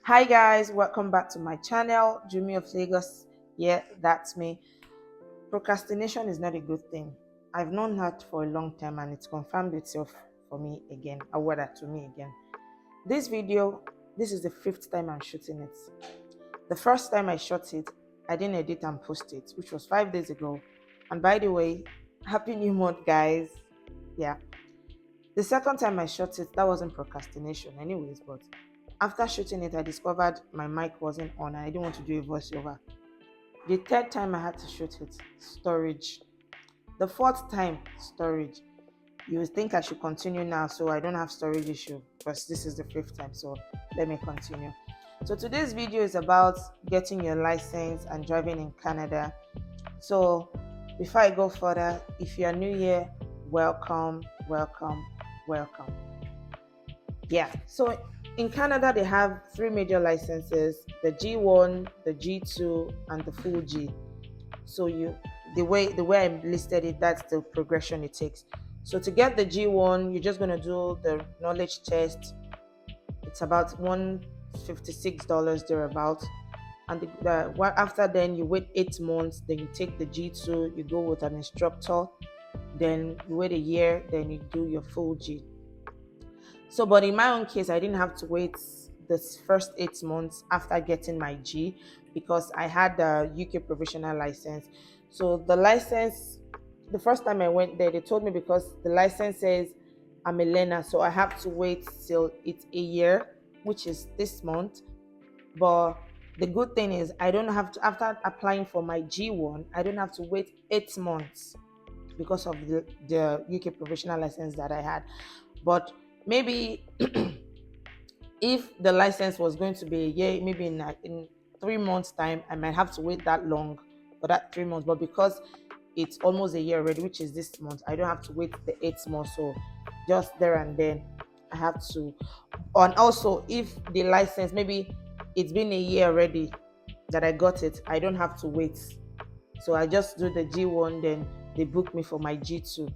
Hi guys, welcome back to my channel, Jumi of Lagos. Yeah, that's me. Procrastination is not a good thing. I've known that for a long time and it's confirmed itself for me again, or rather to me again. This video, this is the fifth time I'm shooting it. The first time I shot it, I didn't edit and post it, which was 5 days ago. And by the way, happy new month, guys. Yeah. The second time I shot it, that wasn't procrastination anyways, but after shooting it, I discovered my mic wasn't on and I didn't want to do a voiceover. The third time I had to shoot it, storage. The fourth time, storage. You would think I should continue now so I don't have storage issue because this is the fifth time, so let me continue. So today's video is about getting your license and driving in Canada. So before I go further, if you are new here, welcome, welcome, welcome. Yeah, so in Canada they have three major licenses: the G1, the G2, and the full G. So the way I listed it, that's the progression it takes. So to get the G1, you're just gonna do the knowledge test. It's about $156 thereabout. And after then you wait 8 months, then you take the G2, you go with an instructor, then you wait a year, then you do your full G. So, but in my own case, I didn't have to wait this first 8 months after getting my G because I had the UK provisional license. So the license, the first time I went there, they told me because the license says I'm a learner, so I have to wait till it's a year, which is this month. But the good thing is I don't have to, after applying for my G1, I don't have to wait 8 months because of the UK provisional license that I had. But maybe if the license was going to be a year, maybe in 3 months' time, I might have to wait that long for that 3 months. But because it's almost a year already, which is this month, I don't have to wait the 8 months. So just there and then, I have to. And also, if the license, maybe it's been a year already that I got it, I don't have to wait. So I just do the G1, then they book me for my G2.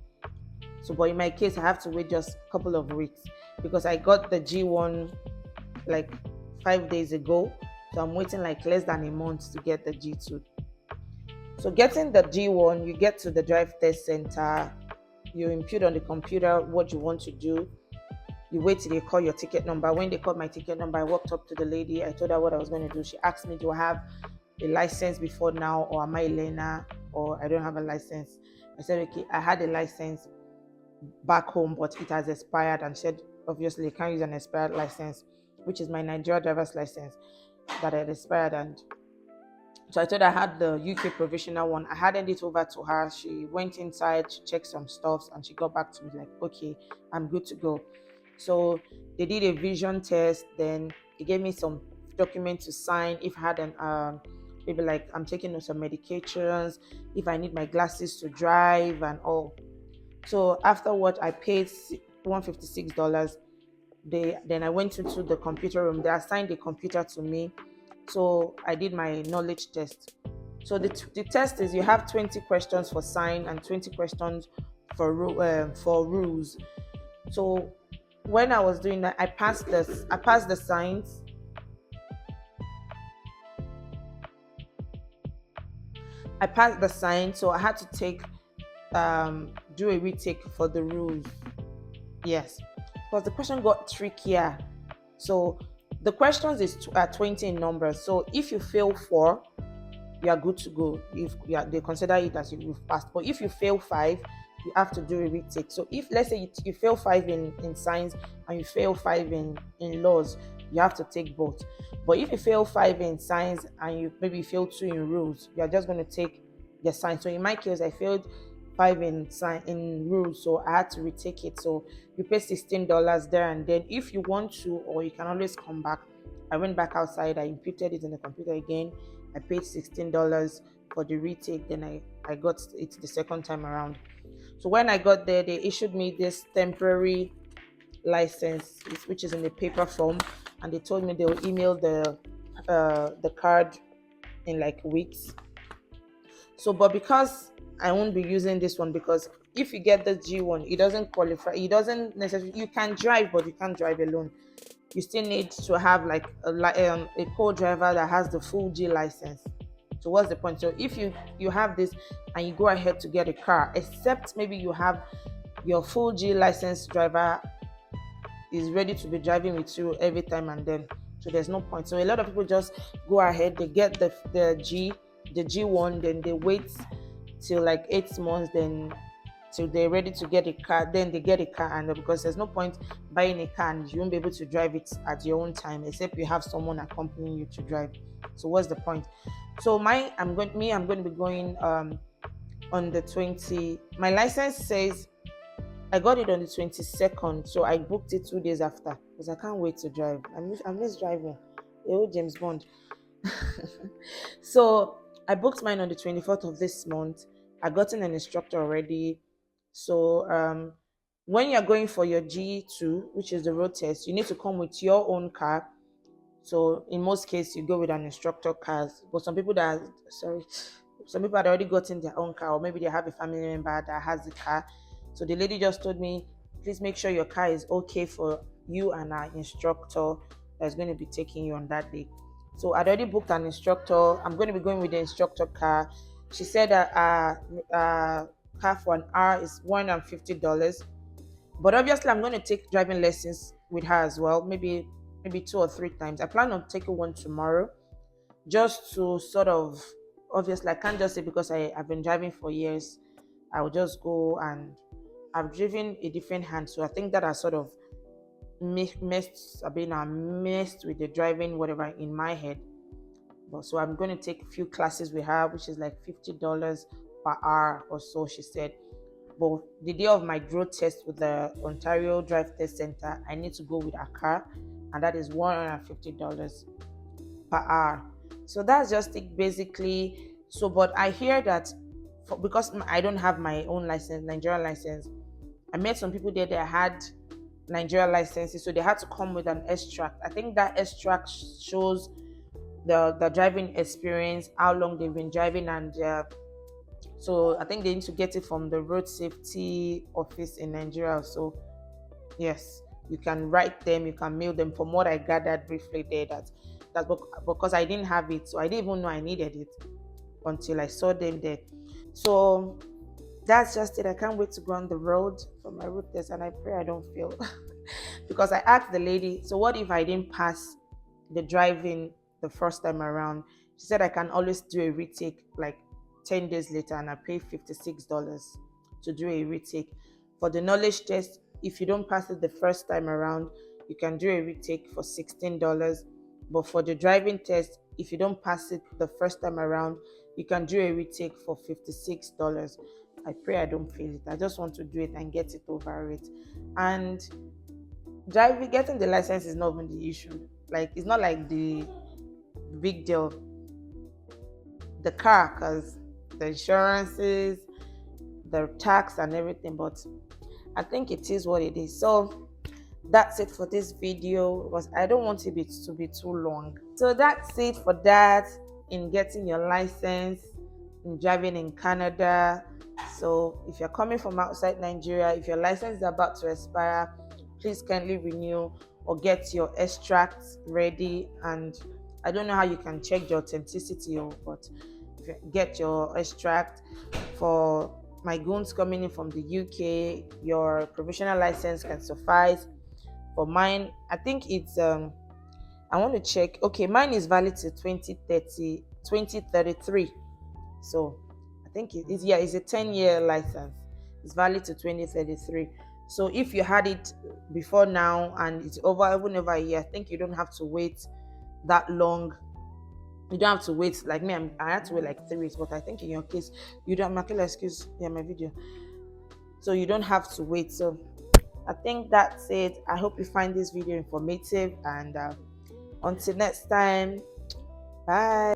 So, but in my case, I have to wait just a couple of weeks because I got the G1 like 5 days ago. So I'm waiting like less than a month to get the G2. So getting the G1, you get to the drive test center, you input on the computer what you want to do. You wait till they call your ticket number. When they called my ticket number, I walked up to the lady. I told her what I was going to do. She asked me, do I have a license before now, or am I a learner, or I don't have a license? I said, okay, I had a license back home, but it has expired. And said, obviously, you can't use an expired license, which is my Nigeria driver's license that had expired. And so I told her I had the UK provisional one. I handed it over to her. She went inside, she checked some stuff, and she got back to me like, okay, I'm good to go. So they did a vision test. Then they gave me some documents to sign if I had an maybe like I'm taking some medications, if I need my glasses to drive and all. So afterward, I paid $156. Then I went into the computer room. They assigned the computer to me, so I did my knowledge test. So the test is you have 20 questions for sign and 20 questions for rules. So when I was doing that, I passed this. I passed the signs. I passed the sign, so I had to do a retake for the rules. Yes, because the question got trickier. So the questions are 20 in numbers. So if you fail four, you are good to go. If they consider it as you've passed. But if you fail five, you have to do a retake. So if let's say you fail five in science and you fail five in laws, you have to take both. But if you fail five in science and you maybe fail two in rules, you are just going to take the science. So in my case, I failed five in rules, so I had to retake it. So you pay $16 there and then. If you want to, or you can always come back. I went back outside, I imputed it in the computer again. I paid $16 for the retake, then I got it the second time around. So when I got there, they issued me this temporary license, which is in the paper form, and they told me they will email the card in like weeks. So, but because I won't be using this one, because if you get the G1, it doesn't qualify. It doesn't necessarily. You can drive, but you can't drive alone. you still need to have like a co-driver that has the full G license. So what's the point? So if you have this and you go ahead to get a car, except maybe you have your full G license driver is ready to be driving with you every time, and then so there's no point. So a lot of people just go ahead, they get the G1, then they wait till like 8 months, then till they're ready to get a car, then they get a car. And because there's no point buying a car and you won't be able to drive it at your own time except you have someone accompanying you to drive. So what's the point? So I'm going to be going on the 20. My license says I got it on the 22nd, so I booked it 2 days after because I can't wait to drive. I miss driving. The old James Bond. So I booked mine on the 24th of this month. I gotten an instructor already. So when you're going for your G2, which is the road test, you need to come with your own car. So in most cases, you go with an instructor car. But some people had already gotten their own car, or maybe they have a family member that has the car. So the lady just told me, please make sure your car is okay for you and our instructor that's going to be taking you on that day. So I'd already booked an instructor. I'm going to be going with the instructor car. She said that car for an hour is $150. But obviously, I'm going to take driving lessons with her as well, maybe 2 or 3 times. I plan on taking one tomorrow, just to sort of, obviously, I can't just say because I've been driving for years, I will just go, and I've driven a different hand. So I think that I sort of messed with the driving, whatever, in my head. But so I'm going to take a few classes with her, which is like $50 per hour or so, she said. But the day of my road test with the Ontario Drive Test Center, I need to go with a car, and that is $150 per hour. So that's just it basically. So, but I hear that because I don't have my own license, Nigerian license, I met some people there that had Nigerian licenses, so they had to come with an extract. I think that extract shows the driving experience, how long they've been driving, and so I think they need to get it from the road safety office in Nigeria. So yes, you can write them, you can mail them. From what I gathered briefly there, that's because I didn't have it, so I didn't even know I needed it until I saw them there. So that's just it. I can't wait to go on the road for my road test, and I pray I don't fail. Because I asked the lady, so what if I didn't pass the driving the first time around? She said I can always do a retake like 10 days later, and I pay $56 to do a retake. For the knowledge test, if you don't pass it the first time around, you can do a retake for $16. But for the driving test, if you don't pass it the first time around, you can do a retake for $56. I pray I don't fail it. I just want to do it and get it over it. And getting the license is not even the issue. Like, it's not like the big deal. The car, because the insurances, the tax and everything, but I think it is what it is. So that's it for this video, because I don't want it to be too long. So that's it for that in getting your license, in driving in Canada. So if you're coming from outside Nigeria, if your license is about to expire, please kindly renew or get your extracts ready. And I don't know how you can check the authenticity, but if you get your extract. For my goons coming in from the UK, your provisional license can suffice. For mine, I think it's I want to check. Okay, mine is valid to 2033. So I think it's a 10-year license. It's valid to 2033. So if you had it before now and it's over a year, I think you don't have to wait that long. You don't have to wait like me. I had to wait like 3 weeks, but I think in your case, you don't. Makila, excuse my video. So you don't have to wait. So I think that's it. I hope you find this video informative, and until next time, bye.